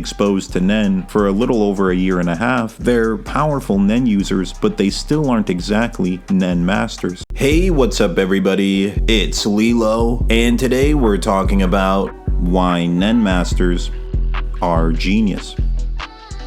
exposed to Nen for a little over a year and a half, they're powerful Nen users, but they still aren't exactly Nen Masters. Hey, what's up everybody? It's LeeLos, and today we're talking about why Nen Masters are genius.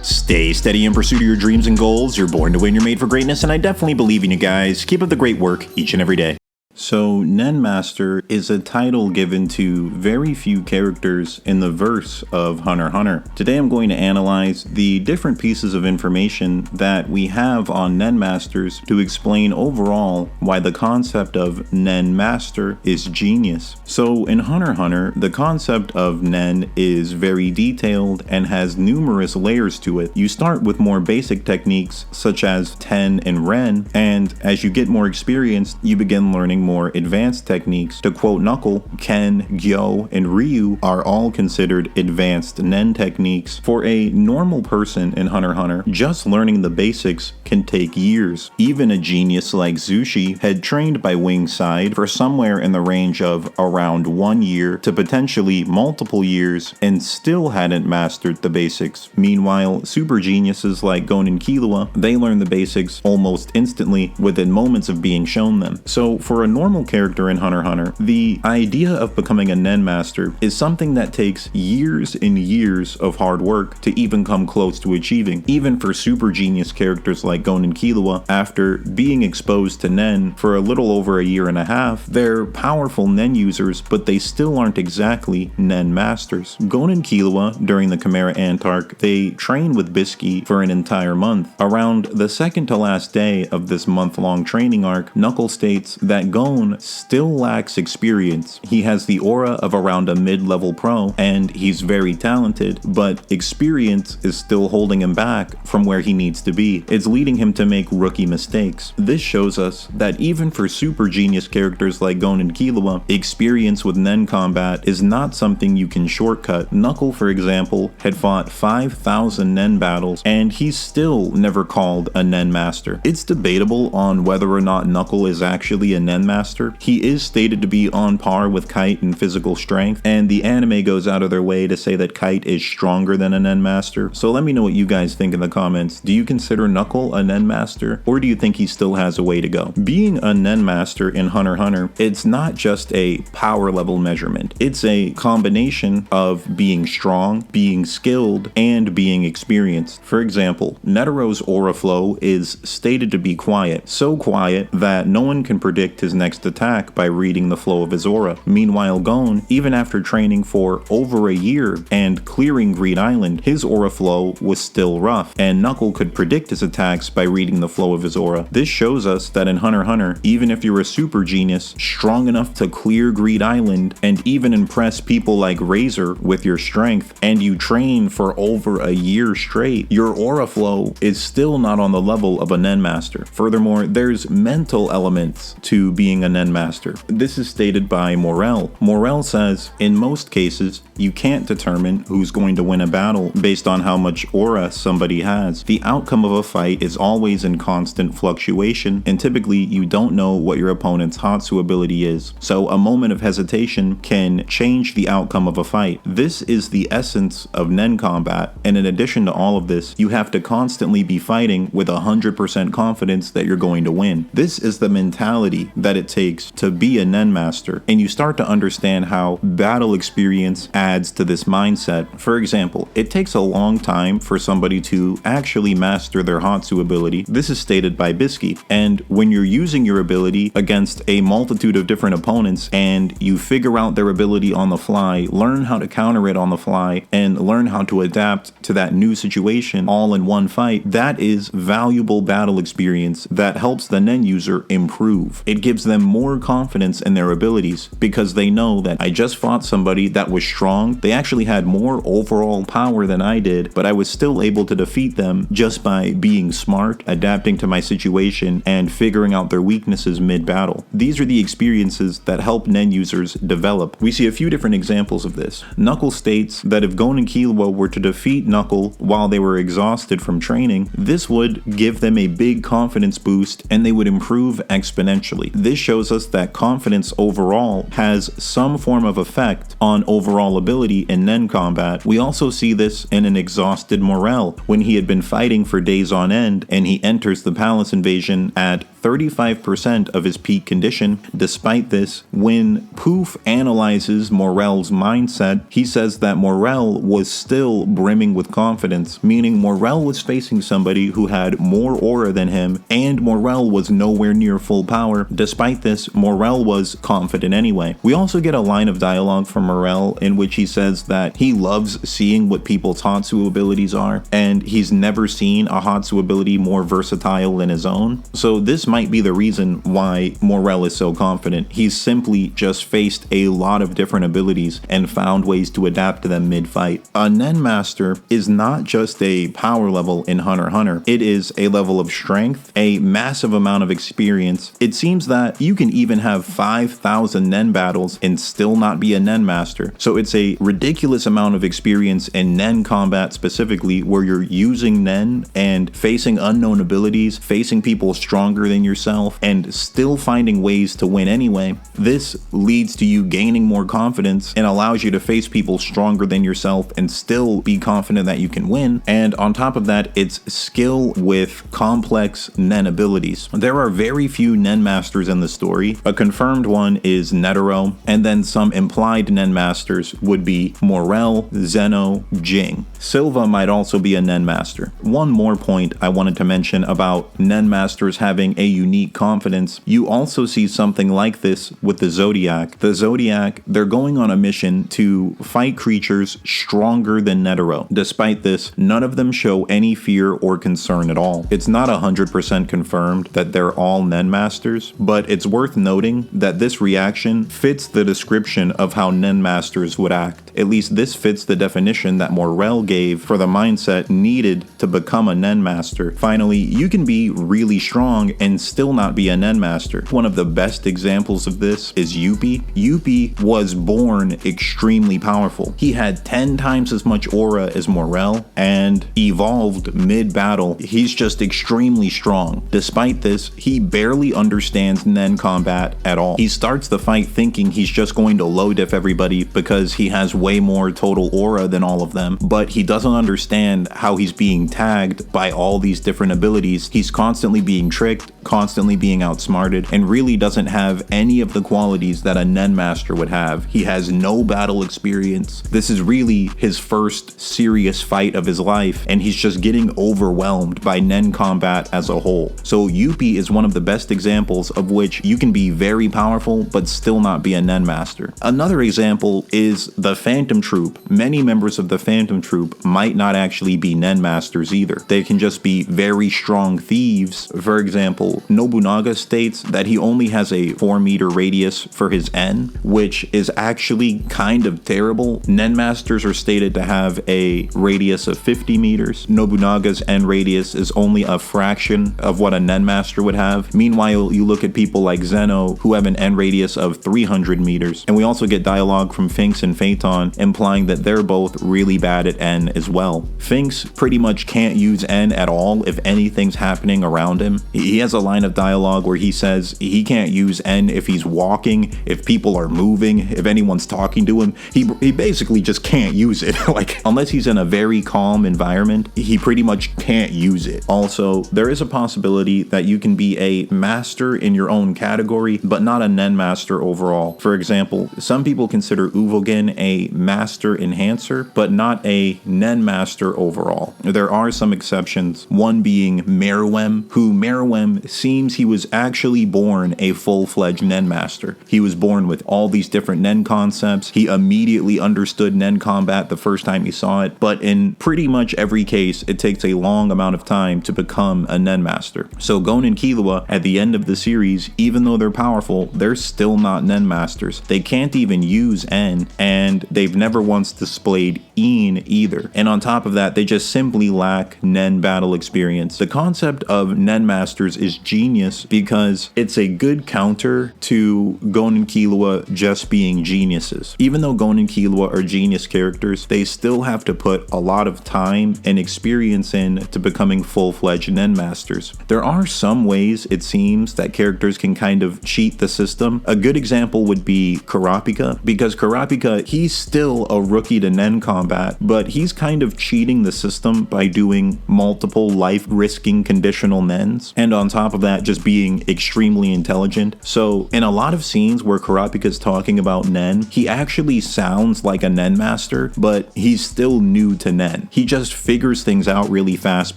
Stay steady in pursuit of your dreams and goals. You're born to win, you're made for greatness, and I definitely believe in you guys. Keep up the great work each and every day. So, Nen Master is a title given to very few characters in the verse of Hunter x Hunter. Today I'm going to analyze the different pieces of information that we have on Nen Masters to explain overall why the concept of Nen Master is genius. So, in Hunter x Hunter, the concept of Nen is very detailed and has numerous layers to it. You start with more basic techniques such as Ten and Ren, and as you get more experienced, you begin learning more advanced techniques. To quote Knuckle, Ken, Gyo, and Ryu are all considered advanced Nen techniques. For a normal person in Hunter x Hunter, just learning the basics can take years. Even a genius like Zushi had trained by Wing's side for somewhere in the range of around 1 year to potentially multiple years and still hadn't mastered the basics. Meanwhile, super geniuses like Gon and Killua, they learn the basics almost instantly within moments of being shown them. So for a normal character in Hunter x Hunter, the idea of becoming a Nen Master is something that takes years and years of hard work to even come close to achieving. Even for super genius characters like Gon and Killua, after being exposed to Nen for a little over a year and a half, they're powerful Nen users, but they still aren't exactly Nen Masters. Gon and Killua, during the Chimera Ant arc, they train with Bisky for an entire month. Around the second to last day of this month-long training arc, Knuckle states that Gon still lacks experience. He has the aura of around a mid-level pro, and he's very talented, but experience is still holding him back from where he needs to be. It's leading him to make rookie mistakes. This shows us that even for super genius characters like Gon and Killua, experience with Nen combat is not something you can shortcut. Knuckle, for example, had fought 5,000 Nen battles, and he's still never called a Nen Master. It's debatable on whether or not Knuckle is actually a Nen Master. He is stated to be on par with Kite in physical strength, and the anime goes out of their way to say that Kite is stronger than a Nen Master. So let me know what you guys think in the comments. Do you consider Knuckle a Nen Master, or do you think he still has a way to go? Being a Nen Master in Hunter x Hunter, it's not just a power level measurement. It's a combination of being strong, being skilled, and being experienced. For example, Netero's aura flow is stated to be quiet, so quiet that no one can predict his next attack by reading the flow of his aura. Meanwhile, Gon, even after training for over a year and clearing Greed Island, his aura flow was still rough, and Knuckle could predict his attacks by reading the flow of his aura. This shows us that in Hunter x Hunter, even if you're a super genius, strong enough to clear Greed Island and even impress people like Razor with your strength, and you train for over a year straight, your aura flow is still not on the level of a Nen Master. Furthermore, there's mental elements to being a Nen Master. This is stated by Morel. Morel says, in most cases, you can't determine who's going to win a battle based on how much aura somebody has. The outcome of a fight is always in constant fluctuation, and typically you don't know what your opponent's Hatsu ability is. So a moment of hesitation can change the outcome of a fight. This is the essence of Nen combat, and in addition to all of this, you have to constantly be fighting with 100% confidence that you're going to win. This is the mentality that it takes to be a Nen Master, and you start to understand how battle experience adds to this mindset. For example, it takes a long time for somebody to actually master their Hatsu ability. This is stated by Bisky, and when you're using your ability against a multitude of different opponents and you figure out their ability on the fly, learn how to counter it on the fly, and learn how to adapt to that new situation all in one fight, that is valuable battle experience that helps the Nen user improve. It gives them more confidence in their abilities because they know that I just fought somebody that was strong. They actually had more overall power than I did, but I was still able to defeat them just by being smart, adapting to my situation, and figuring out their weaknesses mid-battle. These are the experiences that help Nen users develop. We see a few different examples of this. Knuckle states that if Gon and Killua were to defeat Knuckle while they were exhausted from training, this would give them a big confidence boost and they would improve exponentially. This shows us that confidence overall has some form of effect on overall ability in Nen combat. We also see this in an exhausted Morel when he had been fighting for days on end and he enters the palace invasion at 35% of his peak condition. Despite this, when Poof analyzes Morel's mindset, he says that Morel was still brimming with confidence, meaning Morel was facing somebody who had more aura than him, and Morel was nowhere near full power. Despite this, Morel was confident anyway. We also get a line of dialogue from Morel in which he says that he loves seeing what people's Hatsu abilities are, and he's never seen a Hatsu ability more versatile than his own. So this might be the reason why Morel is so confident. He's simply just faced a lot of different abilities and found ways to adapt to them mid-fight. A Nen Master is not just a power level in Hunter x Hunter. It is a level of strength, a massive amount of experience. It seems that you can even have 5,000 Nen battles and still not be a Nen Master. So it's a ridiculous amount of experience in Nen combat specifically, where you're using Nen and facing unknown abilities, facing people stronger than yourself, and still finding ways to win anyway. This leads to you gaining more confidence and allows you to face people stronger than yourself and still be confident that you can win. And on top of that, it's skill with complex Nen abilities. There are very few Nen Masters in the story. A confirmed one is Netero, and then some implied Nen Masters would be Morel, Zeno, Jing. Silva might also be a Nen Master. One more point I wanted to mention about Nen Masters having a unique confidence. You also see something like this with the Zodiac. The Zodiac, they're going on a mission to fight creatures stronger than Netero. Despite this, none of them show any fear or concern at all. It's not 100% confirmed that they're all Nen Masters, but it's worth noting that this reaction fits the description of how Nen Masters would act. At least this fits the definition that Morel gave for the mindset needed to become a Nen Master. Finally, you can be really strong and still not be a Nen Master. One of the best examples of this is Yuppie. Yuppie was born extremely powerful. He had 10 times as much aura as Morel and evolved mid-battle. He's just extremely strong. Despite this, he barely understands Nen combat at all. He starts the fight thinking he's just going to low diff everybody because he has way more total aura than all of them, but he doesn't understand how he's being tagged by all these different abilities. He's constantly being tricked, constantly being outsmarted, and really doesn't have any of the qualities that a Nen Master would have. He has no battle experience. This is really his first serious fight of his life, and he's just getting overwhelmed by Nen combat as a whole. So Yuppie is one of the best examples of which you can be very powerful but still not be a Nen Master. Another example is the Phantom Troop. Many members of the Phantom Troop might not actually be Nen Masters either. They can just be very strong thieves. For example, Nobunaga states that he only has a 4-meter radius for his N, which is actually kind of terrible. Nen Masters are stated to have a radius of 50 meters. Nobunaga's N radius is only a fraction of what a Nen Master would have. Meanwhile, you look at people like Zeno, who have an N radius of 300 meters. And we also get dialogue from Finks and Phaeton implying that they're both really bad at N as well. Finks pretty much can't use N at all if anything's happening around him. He has a line of dialogue where he says he can't use N if he's walking, if people are moving, if anyone's talking to him. He basically just can't use it. Like, unless he's in a very calm environment, he pretty much can't use it. Also, there is a possibility that you can be a master in your own category, but not a Nen Master overall. For example, some people consider Uvogin a master enhancer, but not a Nen Master overall. There are some exceptions, one being Meruem, who Meruem seems he was actually born a full-fledged Nen Master. He was born with all these different Nen concepts. He immediately understood Nen combat the first time he saw it, but in pretty much every case, it takes a long amount of time to become a Nen Master. So Gon and Killua, at the end of the series, even though they're powerful, they're still not Nen Masters. They can't even use N, and they've never once displayed Een either. And on top of that, they just simply lack Nen battle experience. The concept of Nen Masters is genius because it's a good counter to Gon and Killua just being geniuses. Even though Gon and Killua are genius characters, they still have to put a lot of time and experience in to becoming full-fledged Nen Masters. There are some ways, it seems, that characters can kind of cheat the system. A good example would be Kurapika, because Kurapika, he's still a rookie to Nen combat, but he's kind of cheating the system by doing multiple life-risking conditional Nens, and on top of that, just being extremely intelligent. So in a lot of scenes where Kurapika's talking about Nen, he actually sounds like a Nen master, but he's still new to Nen. He just figures things out really fast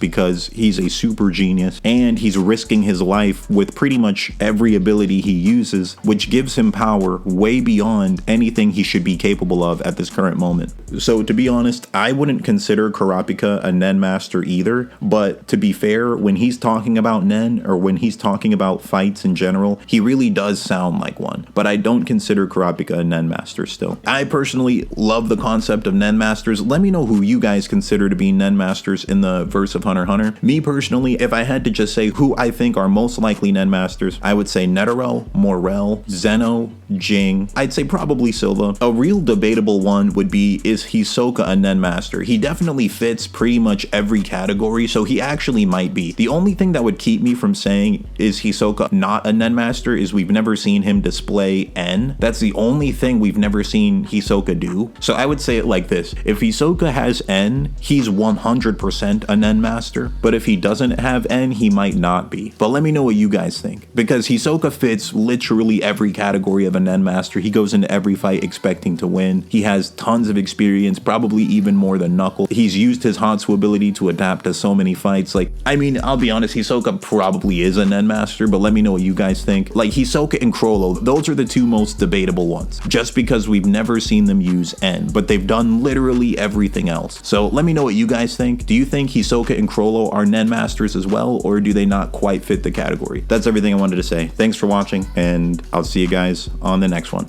because he's a super genius, and he's risking his life with pretty much every ability he uses, which gives him power way beyond anything he should be capable of at this current moment. So to be honest, I wouldn't consider Kurapika a Nen master either, but to be fair, when he's talking about Nen, or when he's talking about fights in general, he really does sound like one. But I don't consider Kurapika a Nen master still. I personally love the concept of Nen masters. Let me know who you guys consider to be Nen masters in the verse of Hunter x Hunter. Me personally, if I had to just say who I think are most likely Nen masters, I would say Netero, Morel, Zeno, Jing. I'd say probably Silva. A real debatable one would be, is Hisoka a Nen master? He definitely fits pretty much every category, so he actually might be. The only thing that would keep me from saying is Hisoka not a Nen master is we've never seen him display N. That's the only thing we've never seen Hisoka do. So I would say it like this: if Hisoka has N, he's 100% a Nen master, but if he doesn't have N, he might not be. But let me know what you guys think, because Hisoka fits literally every category of a Nen master. He goes into every fight expecting to win. He has tons of experience, probably even more than Knuckle. He's used his Hatsu ability to adapt to so many fights. Like, I mean, I'll be honest, Hisoka probably is a Nen master, but let me know what you guys think. Like, Hisoka and Chrollo, those are the two most debatable ones, just because we've never seen them use N, but they've done literally everything else. So let me know what you guys think. Do you think Hisoka and Chrollo are Nen masters as well, or do they not quite fit the category? That's everything I wanted to say. Thanks for watching, and I'll see you guys on the next one.